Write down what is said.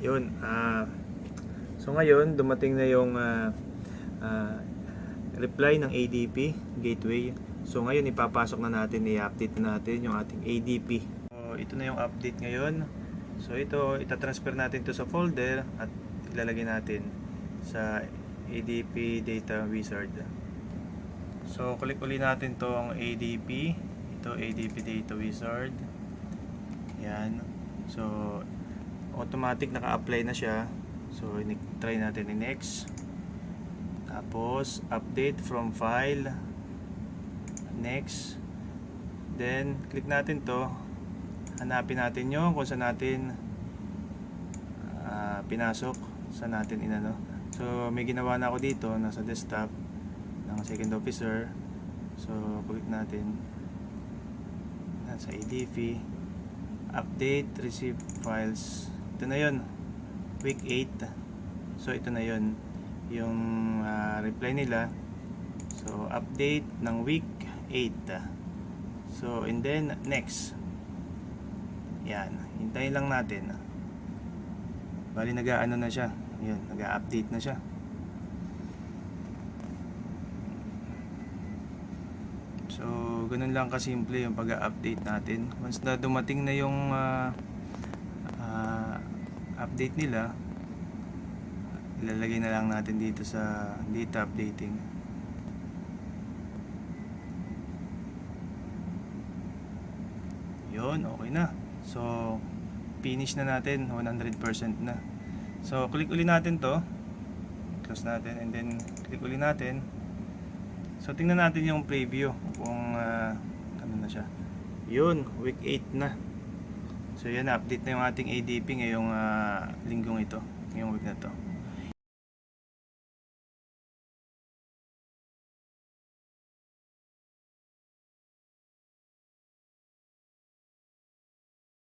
Yun, so ngayon dumating na yung reply ng ADP gateway. So ngayon ipapasok na natin, i-update na natin yung ating ADP. So ito na yung update ngayon. So ito, itatransfer natin to sa folder at ilalagay natin sa ADP Data Wizard. So click uli natin tong ADP. Ito ADP Data Wizard. Yan. So automatic naka-apply na siya. So try natin i-next. Tapos update from file. Next. Then click natin to. Hanapin natin yung kung saan natin pinasok, saan natin inano. So may ginawa na ako dito, nasa desktop ng second officer. So click natin sa ADP, update receive files. Ito na yun, week 8. So ito na yun yung reply nila. So update ng week 8. So and then next. Yan, hintayin lang natin. Bali nag-aano na siya. Ayun, nag-update na siya. So ganun lang kasimple yung pag-update natin. Once na dumating na yung update nila, ilalagay na lang natin dito sa data updating. Yun, okay na. So finish na natin, 100% na. So click uli natin to, close natin, and then click uli natin. So tingnan natin yung preview kung ano na siya. Yun, week 8 na. So yan, update na yung ating ADP ngayong linggong ito, ngayong week na to.